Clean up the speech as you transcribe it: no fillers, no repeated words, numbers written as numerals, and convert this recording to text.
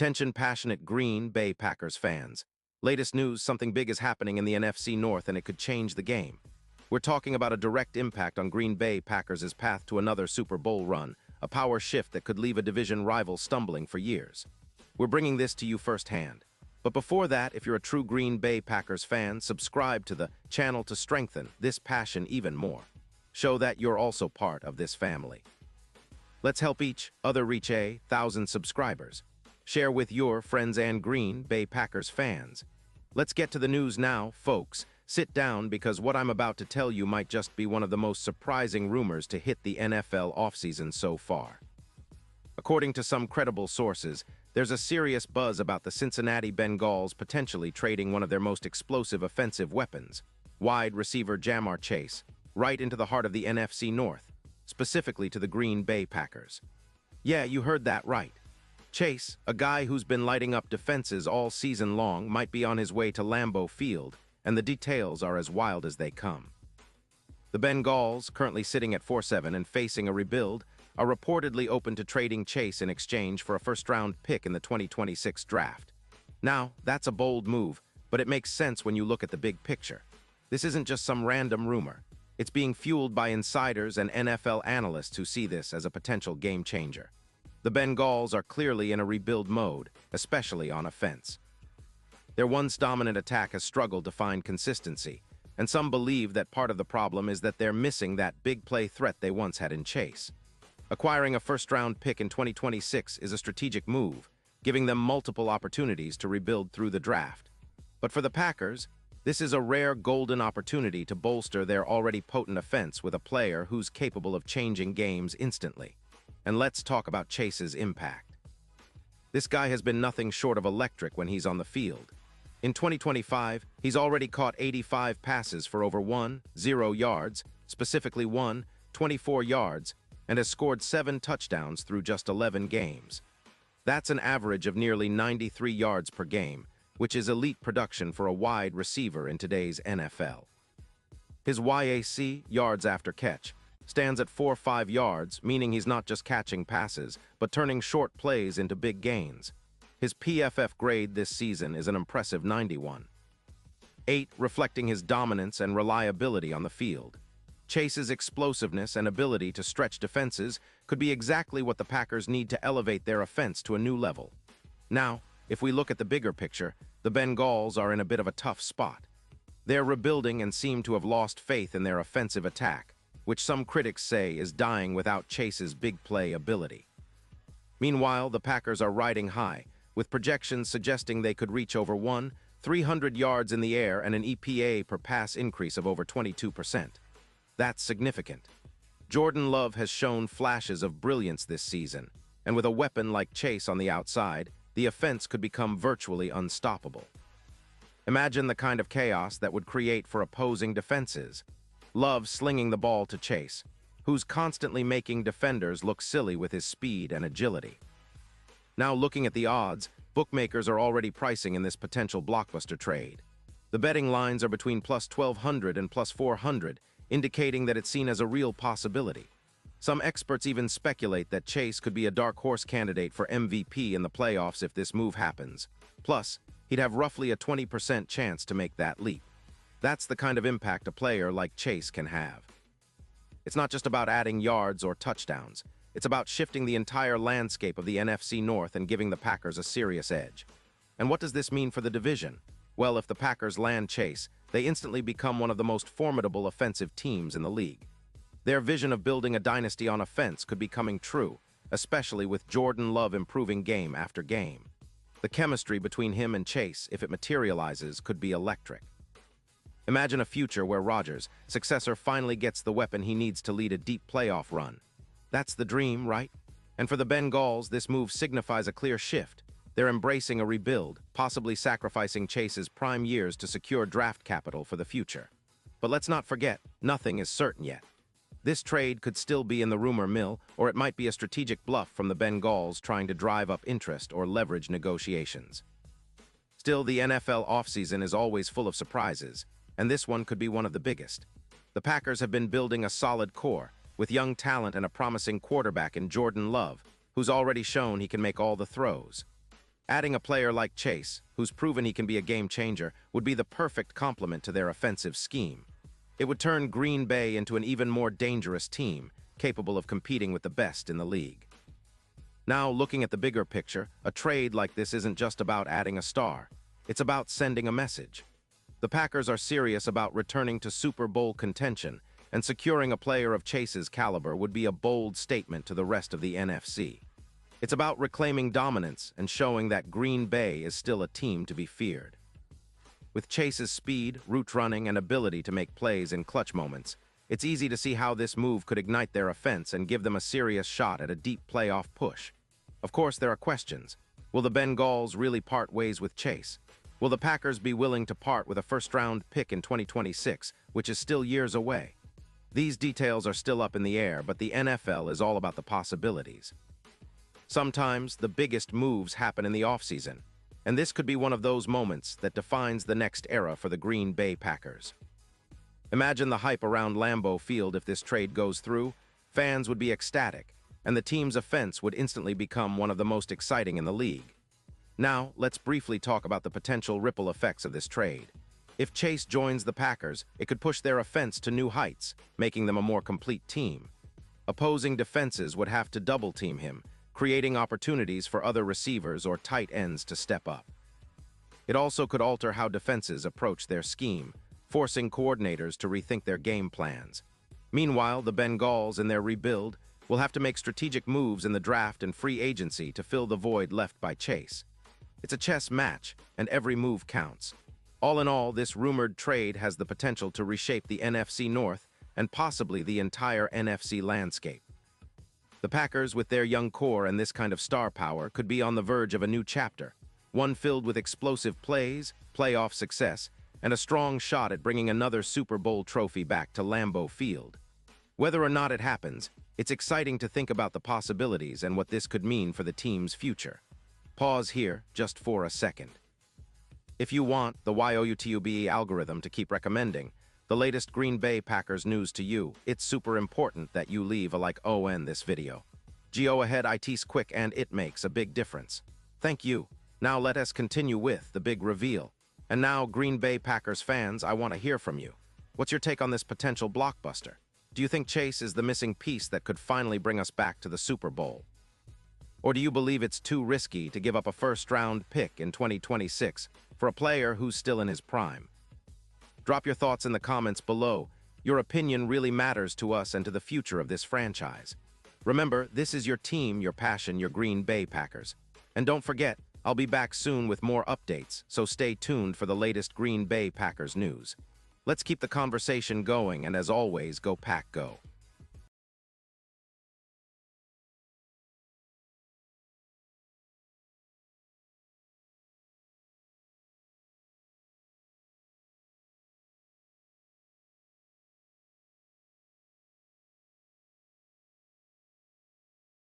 Attention passionate Green Bay Packers fans. Latest news, something big is happening in the NFC North and it could change the game. We're talking about a direct impact on Green Bay Packers' path to another Super Bowl run, a power shift that could leave a division rival stumbling for years. We're bringing this to you firsthand. But before that, if you're a true Green Bay Packers fan, subscribe to the channel to strengthen this passion even more. Show that you're also part of this family. Let's help each other reach 1,000 subscribers. Share with your friends and Green Bay Packers fans. Let's get to the news now, folks. Sit down because what I'm about to tell you might just be one of the most surprising rumors to hit the NFL offseason so far. According to some credible sources, there's a serious buzz about the Cincinnati Bengals potentially trading one of their most explosive offensive weapons, wide receiver Ja'Marr Chase, right into the heart of the NFC North, specifically to the Green Bay Packers. Yeah, you heard that right. Chase, a guy who's been lighting up defenses all season long, might be on his way to Lambeau Field, and the details are as wild as they come. The Bengals, currently sitting at 4-7 and facing a rebuild, are reportedly open to trading Chase in exchange for a first-round pick in the 2026 draft. Now, that's a bold move, but it makes sense when you look at the big picture. This isn't just some random rumor. It's being fueled by insiders and NFL analysts who see this as a potential game-changer. The Bengals are clearly in a rebuild mode, especially on offense. Their once-dominant attack has struggled to find consistency, and some believe that part of the problem is that they're missing that big play threat they once had in Chase. Acquiring a first-round pick in 2026 is a strategic move, giving them multiple opportunities to rebuild through the draft. But for the Packers, this is a rare golden opportunity to bolster their already potent offense with a player who's capable of changing games instantly. And let's talk about Chase's impact. This guy has been nothing short of electric when he's on the field. In 2025, he's already caught 85 passes for over 10 yards, specifically 24 yards, and has scored 7 touchdowns through just 11 games. That's an average of nearly 93 yards per game, which is elite production for a wide receiver in today's NFL. His YAC, yards after catch, stands at 4.5 yards, meaning he's not just catching passes, but turning short plays into big gains. His PFF grade this season is an impressive 91.8, reflecting his dominance and reliability on the field. Chase's explosiveness and ability to stretch defenses could be exactly what the Packers need to elevate their offense to a new level. Now, if we look at the bigger picture, the Bengals are in a bit of a tough spot. They're rebuilding and seem to have lost faith in their offensive attack, which some critics say is dying without Chase's big play ability. Meanwhile, the Packers are riding high, with projections suggesting they could reach over 300 yards in the air and an EPA per pass increase of over 22%. That's significant. Jordan Love has shown flashes of brilliance this season, and with a weapon like Chase on the outside, the offense could become virtually unstoppable. Imagine the kind of chaos that would create for opposing defenses. Love slinging the ball to Chase, who's constantly making defenders look silly with his speed and agility. Now looking at the odds, bookmakers are already pricing in this potential blockbuster trade. The betting lines are between plus 1,200 and plus 400, indicating that it's seen as a real possibility. Some experts even speculate that Chase could be a dark horse candidate for MVP in the playoffs if this move happens. Plus, he'd have roughly a 20% chance to make that leap. That's the kind of impact a player like Chase can have. It's not just about adding yards or touchdowns. It's about shifting the entire landscape of the NFC North and giving the Packers a serious edge. And what does this mean for the division? Well, if the Packers land Chase, they instantly become one of the most formidable offensive teams in the league. Their vision of building a dynasty on offense could be coming true, especially with Jordan Love improving game after game. The chemistry between him and Chase, if it materializes, could be electric. Imagine a future where Rodgers' successor finally gets the weapon he needs to lead a deep playoff run. That's the dream, right? And for the Bengals, this move signifies a clear shift. They're embracing a rebuild, possibly sacrificing Chase's prime years to secure draft capital for the future. But let's not forget, nothing is certain yet. This trade could still be in the rumor mill, or it might be a strategic bluff from the Bengals trying to drive up interest or leverage negotiations. Still, the NFL offseason is always full of surprises, and this one could be one of the biggest. The Packers have been building a solid core, with young talent and a promising quarterback in Jordan Love, who's already shown he can make all the throws. Adding a player like Chase, who's proven he can be a game changer, would be the perfect complement to their offensive scheme. It would turn Green Bay into an even more dangerous team, capable of competing with the best in the league. Now, looking at the bigger picture, a trade like this isn't just about adding a star. It's about sending a message. The Packers are serious about returning to Super Bowl contention, and securing a player of Chase's caliber would be a bold statement to the rest of the NFC. It's about reclaiming dominance and showing that Green Bay is still a team to be feared. With Chase's speed, route running, and ability to make plays in clutch moments, it's easy to see how this move could ignite their offense and give them a serious shot at a deep playoff push. Of course, there are questions. Will the Bengals really part ways with Chase? Will the Packers be willing to part with a first-round pick in 2026, which is still years away? These details are still up in the air, but the NFL is all about the possibilities. Sometimes, the biggest moves happen in the offseason, and this could be one of those moments that defines the next era for the Green Bay Packers. Imagine the hype around Lambeau Field if this trade goes through. Fans would be ecstatic, and the team's offense would instantly become one of the most exciting in the league. Now, let's briefly talk about the potential ripple effects of this trade. If Chase joins the Packers, it could push their offense to new heights, making them a more complete team. Opposing defenses would have to double-team him, creating opportunities for other receivers or tight ends to step up. It also could alter how defenses approach their scheme, forcing coordinators to rethink their game plans. Meanwhile, the Bengals, in their rebuild, will have to make strategic moves in the draft and free agency to fill the void left by Chase. It's a chess match, and every move counts. All in all, this rumored trade has the potential to reshape the NFC North and possibly the entire NFC landscape. The Packers, with their young core and this kind of star power, could be on the verge of a new chapter, one filled with explosive plays, playoff success, and a strong shot at bringing another Super Bowl trophy back to Lambeau Field. Whether or not it happens, it's exciting to think about the possibilities and what this could mean for the team's future. Pause here just for a second. If you want the YOUTUBE algorithm to keep recommending the latest Green Bay Packers news to you, it's super important that you leave a like on this video. Go ahead, it's quick and it makes a big difference. Thank you. Now let us continue with the big reveal. And now, Green Bay Packers fans, I want to hear from you. What's your take on this potential blockbuster? Do you think Chase is the missing piece that could finally bring us back to the Super Bowl? Or do you believe it's too risky to give up a first-round pick in 2026 for a player who's still in his prime? Drop your thoughts in the comments below. Your opinion really matters to us and to the future of this franchise. Remember, this is your team, your passion, your Green Bay Packers. And don't forget, I'll be back soon with more updates, so stay tuned for the latest Green Bay Packers news. Let's keep the conversation going, and as always, go Pack Go.